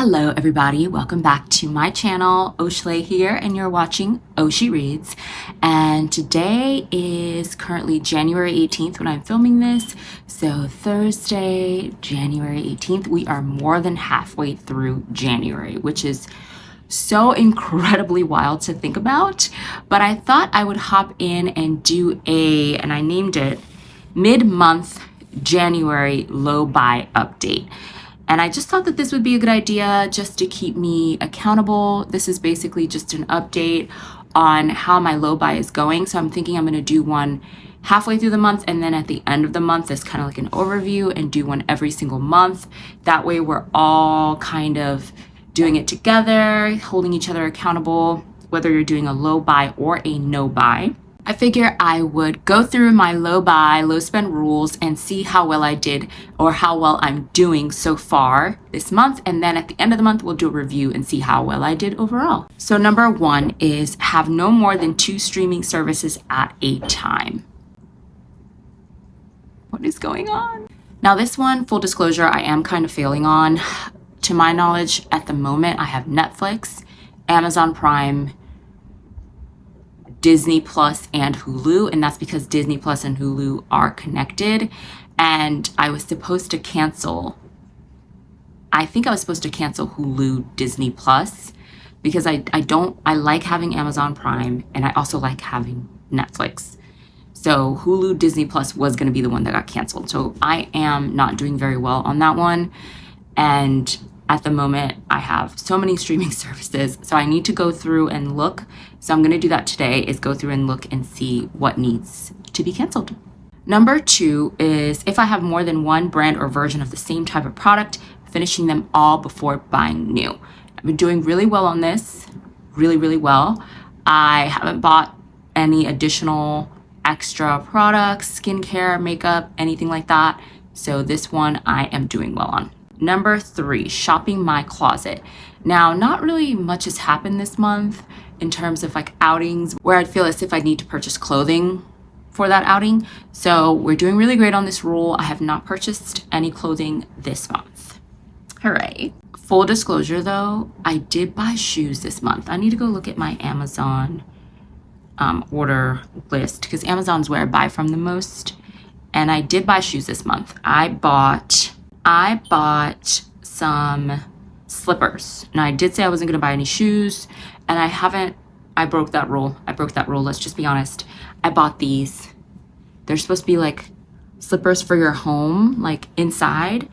Hello everybody, welcome back to my channel. Oshley here and you're watching Oshi Reads. And today is currently January 18th when I'm filming this. So Thursday, January 18th, we are more than halfway through January, which is so incredibly wild to think about. But I thought I would hop in and do and I named it mid-month January low buy update. And I just thought that this would be a good idea just to keep me accountable. This is basically just an update on how my low buy is going. So I'm thinking I'm going to do one halfway through the month and then at the end of the month as kind of like an overview, and do one every single month. That way we're all kind of doing it together, holding each other accountable, whether you're doing a low buy or a no buy. I figure I would go through my low buy, low spend rules and see how well I did or how well I'm doing so far this month. And then at the end of the month, we'll do a review and see how well I did overall. So number one is have no more than 2 streaming services at a time. What is going on? Now this one, full disclosure, I am kind of failing on. To my knowledge, at the moment, I have Netflix, Amazon Prime, Disney Plus and Hulu, and that's because Disney Plus and Hulu are connected. And I was supposed to cancel, I think I was supposed to cancel Hulu Disney Plus because I like having Amazon Prime and I also like having Netflix. So Hulu Disney Plus was going to be the one that got canceled. So I am not doing very well on that one. And at the moment, I have so many streaming services, so I need to go through and look. So I'm going to do that today, is go through and look and see what needs to be canceled. Number 2 is if I have more than one brand or version of the same type of product, finishing them all before buying new. I've been doing really well on this, really well. I haven't bought any additional extra products, skincare, makeup, anything like that. So this one I am doing well on. Number 3, shopping my closet. Now, not really much has happened this month in terms of like outings where I'd feel as if I need to purchase clothing for that outing. So we're doing really great on this rule. I have not purchased any clothing this month. Hooray. Full disclosure though, I did buy shoes this month. I need to go look at my Amazon order list because Amazon's where I buy from the most. And I did buy shoes this month. I bought some slippers. Now I did say I wasn't going to buy any shoes, and I broke that rule. Let's just be honest. I bought these. They're supposed to be like slippers for your home, like inside,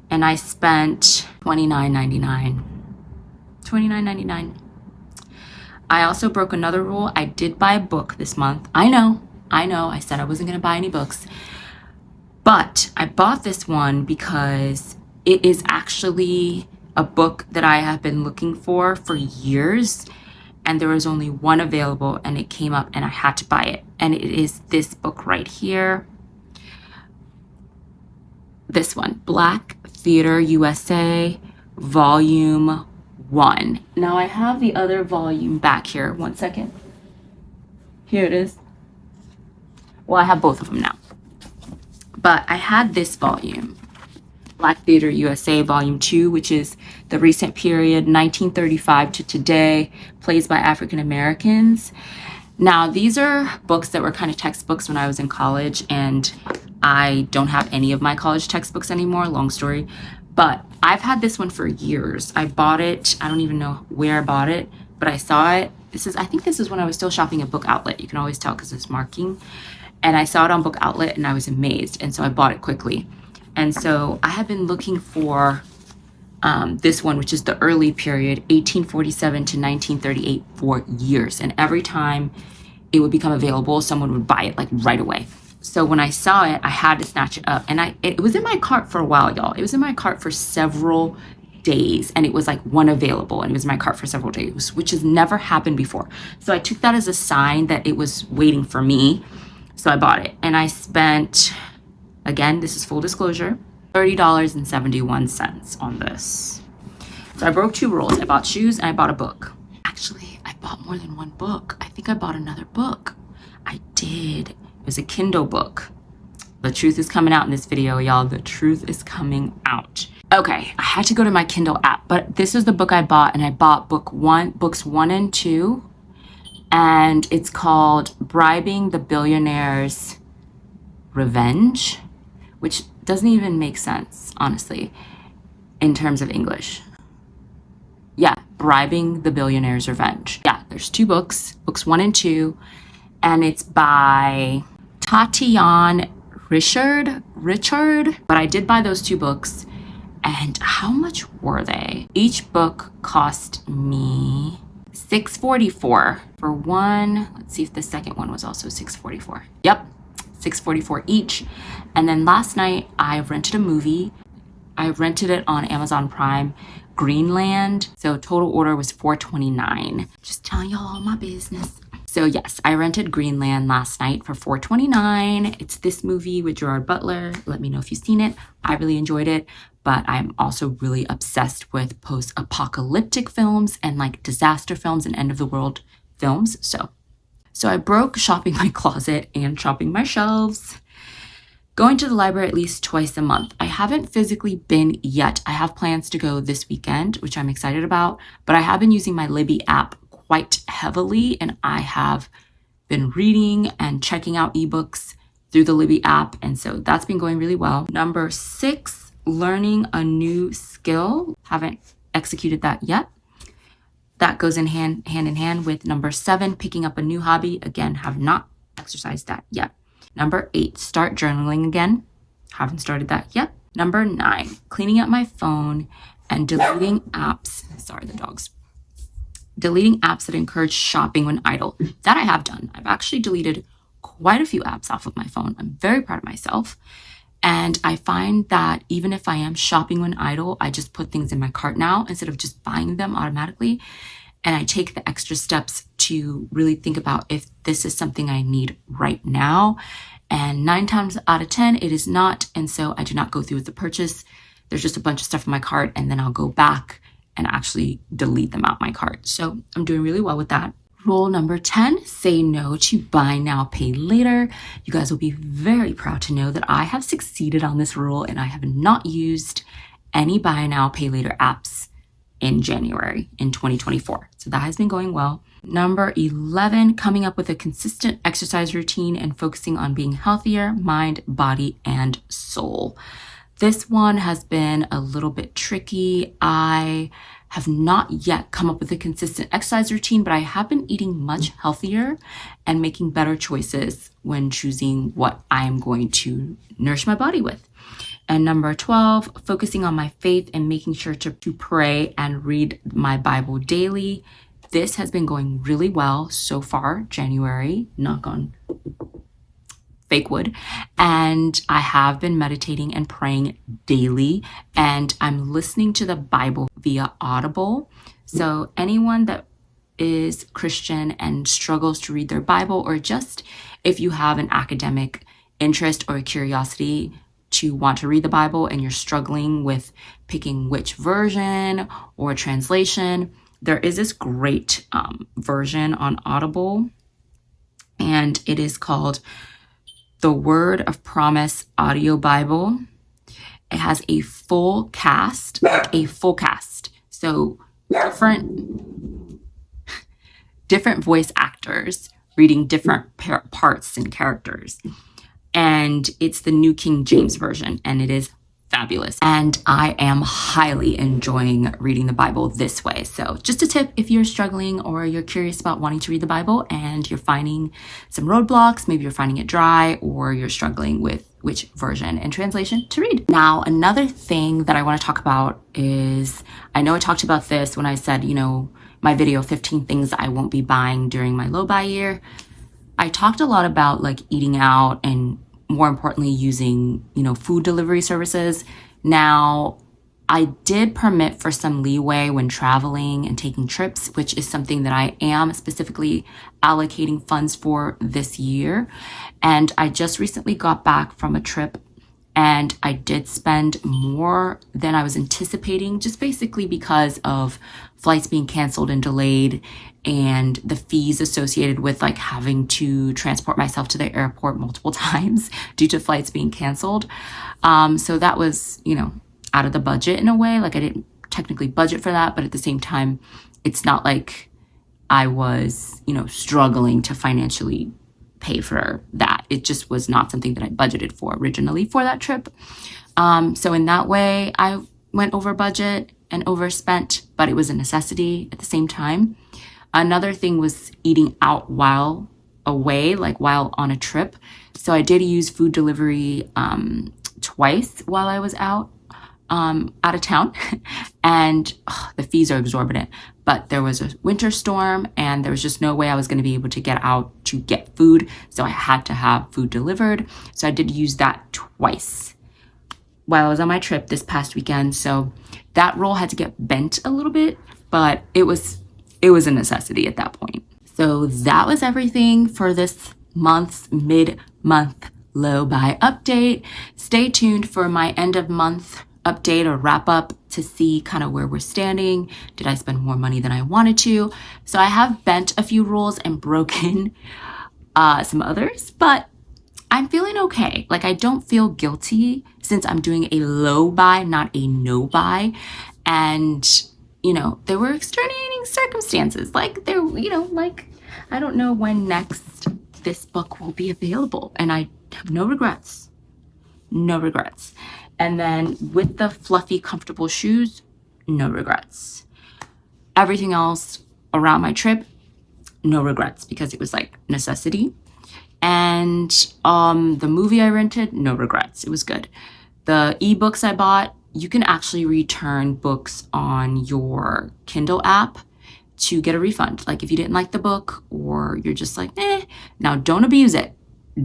and I spent $29.99. $29.99. I also broke another rule. I did buy a book this month. I know. I said I wasn't going to buy any books. But I bought this one because it is actually a book that I have been looking for years, and there was only one available and it came up and I had to buy it. And it is this book right here. This one, Black Theater USA, Volume 1. Now I have the other volume back here. One second. Here it is. Well, I have both of them now. But I had this volume, Black Theater USA Volume 2, which is the recent period, 1935 to today, plays by African Americans. Now, these are books that were kind of textbooks when I was in college, and I don't have any of my college textbooks anymore, long story. But I've had this one for years. I bought it, I don't even know where I bought it, but I saw it. I think this is when I was still shopping at Book Outlet. You can always tell because it's marking. And I saw it on Book Outlet and I was amazed. And so I bought it quickly. And so I have been looking for this one, which is the early period, 1847 to 1938, for years. And every time it would become available, someone would buy it like right away. So when I saw it, I had to snatch it up. And it was in my cart for a while, y'all. It was in my cart for several days, and it was like one available, and it was in my cart for several days, which has never happened before. So I took that as a sign that it was waiting for me. So I bought it, and I spent, again, this is full disclosure, $30.71 on this. So I broke 2 rules. I bought shoes and I bought a book. Actually, I bought more than one book. I think I bought another book. I did. It was a Kindle book. The truth is coming out in this video, y'all. The truth is coming out. Okay, I had to go to my Kindle app, but this is the book I bought, and I bought books one and two, and it's called Bribing the Billionaire's Revenge, which doesn't even make sense, honestly, in terms of English. Yeah, Bribing the Billionaire's Revenge. Yeah, there's two books one and two, and it's by Tatiana Richard. But I did buy those two books, and how much were they? Each book cost me $6.44 for one. Let's see if the second one was also $6.44. Yep, $6.44 each. And then last night I rented a movie. I rented it on Amazon Prime, Greenland. So total order was $4.29. Just telling y'all all my business. So yes, I rented Greenland last night for $4.29. It's this movie with Gerard Butler. Let me know if you've seen it. I really enjoyed it, but I'm also really obsessed with post-apocalyptic films and like disaster films and end of the world films. So I broke shopping my closet and shopping my shelves. Going to the library at least twice a month. I haven't physically been yet. I have plans to go this weekend, which I'm excited about, but I have been using my Libby app quite heavily, and I have been reading and checking out ebooks through the Libby app, and so that's been going really well. Number 6, learning a new skill. Haven't executed that yet. That goes in hand in hand with number 7, picking up a new hobby. Again, have not exercised that yet. Number 8, start journaling again. Haven't started that yet. Number 9, cleaning up my phone and deleting apps. Sorry, the dogs. Deleting apps that encourage shopping when idle. That I have done. I've actually deleted quite a few apps off of my phone. I'm very proud of myself. And I find that even if I am shopping when idle, I just put things in my cart now instead of just buying them automatically. And I take the extra steps to really think about if this is something I need right now. And 9 times out of 10, it is not. And so I do not go through with the purchase. There's just a bunch of stuff in my cart, and then I'll go back and actually delete them out my cart. So I'm doing really well with that. Rule number 10, say no to buy now, pay later. You guys will be very proud to know that I have succeeded on this rule, and I have not used any buy now, pay later apps in January in 2024. So that has been going well. Number 11, coming up with a consistent exercise routine and focusing on being healthier, mind, body, and soul. This one has been a little bit tricky. I have not yet come up with a consistent exercise routine, but I have been eating much healthier and making better choices when choosing what I am going to nourish my body with. And number 12, focusing on my faith and making sure to pray and read my Bible daily. This has been going really well so far, January, knock on fake wood. And I have been meditating and praying daily, and I'm listening to the Bible via Audible. So anyone that is Christian and struggles to read their Bible, or just if you have an academic interest or a curiosity to want to read the Bible and you're struggling with picking which version or translation, there is this great version on Audible, and it is called The Word of Promise Audio Bible. It has a full cast. So different voice actors reading different parts and characters. And it's the New King James Version, and it is fabulous. And I am highly enjoying reading the Bible this way. So just a tip, if you're struggling or you're curious about wanting to read the Bible and you're finding some roadblocks, maybe you're finding it dry, or you're struggling with which version and translation to read. Now, another thing that I want to talk about is, I know I talked about this when I said, my video, 15 things I won't be buying during my low buy year. I talked a lot about like eating out and more importantly, using, food delivery services. Now, I did permit for some leeway when traveling and taking trips, which is something that I am specifically allocating funds for this year. And I just recently got back from a trip, and I did spend more than I was anticipating, just basically because of flights being canceled and delayed, and the fees associated with like having to transport myself to the airport multiple times due to flights being canceled. So that was, out of the budget in a way. Like I didn't technically budget for that, but at the same time, it's not like I was, struggling to financially pay for that. It just was not something that I budgeted for originally for that trip. So in that way, I went over budget and overspent, but it was a necessity at the same time. Another thing was eating out while away, like while on a trip. So I did use food delivery twice while I was out of town. And the fees are exorbitant. But there was a winter storm and there was just no way I was going to be able to get out to get food. So I had to have food delivered. So I did use that twice while I was on my trip this past weekend. So that role had to get bent a little bit, but it was a necessity at that point. So that was everything for this month's mid-month low buy update. Stay tuned for my end of month update or wrap up to see kind of where we're standing. Did I spend more money than I wanted to? So I have bent a few rules and broken some others, but I'm feeling okay. Like I don't feel guilty since I'm doing a low buy, not a no buy. And, there were extenuating circumstances. Like I don't know when next this book will be available. And I have no regrets. No regrets. And then with the fluffy, comfortable shoes, no regrets. Everything else around my trip, no regrets because it was like necessity. And the movie I rented, no regrets. It was good. The ebooks I bought, you can actually return books on your Kindle app to get a refund. Like if you didn't like the book or you're just like, now don't abuse it.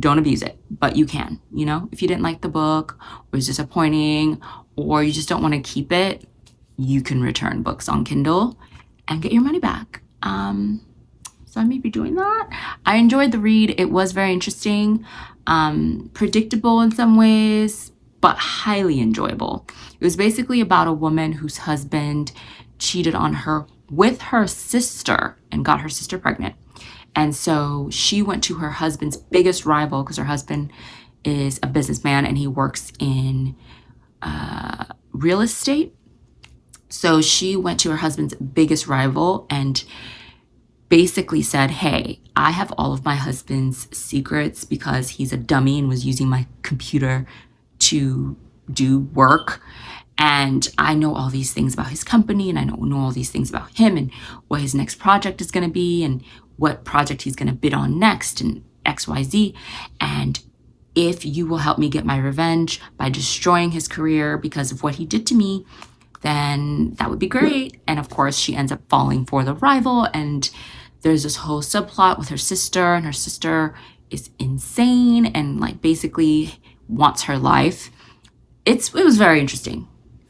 Don't abuse it, but you can, if you didn't like the book or it was disappointing or you just don't want to keep it, you can return books on Kindle and get your money back. So I may be doing that. I enjoyed the read. It was very interesting, predictable in some ways, but highly enjoyable. It was basically about a woman whose husband cheated on her with her sister and got her sister pregnant. And so she went to her husband's biggest rival because her husband is a businessman and he works in real estate. So she went to her husband's biggest rival and basically said, hey, I have all of my husband's secrets because he's a dummy and was using my computer to do work. And I know all these things about his company and I know all these things about him and what his next project is going to be and what project he's going to bid on next and XYZ. And if you will help me get my revenge by destroying his career because of what he did to me, then that would be great. And of course, she ends up falling for the rival. And there's this whole subplot with her sister, and her sister is insane and like basically wants her life. It was very interesting.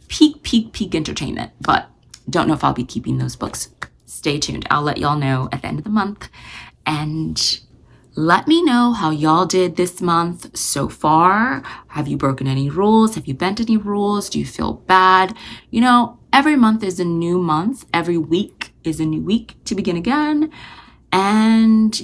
Peak entertainment, but don't know if I'll be keeping those books. Stay tuned. I'll let y'all know at the end of the month. And let me know how y'all did this month so far. Have you broken any rules? Have you bent any rules? Do you feel bad? Every month is a new month. Every week is a new week to begin again. And,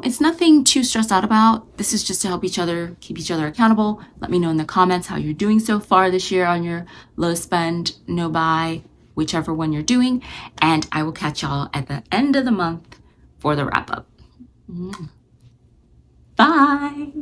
it's nothing to stress out about. This is just to help keep each other accountable. Let me know in the comments how you're doing so far this year on your low spend, no buy, whichever one you're doing. And I will catch y'all at the end of the month for the wrap up. Bye.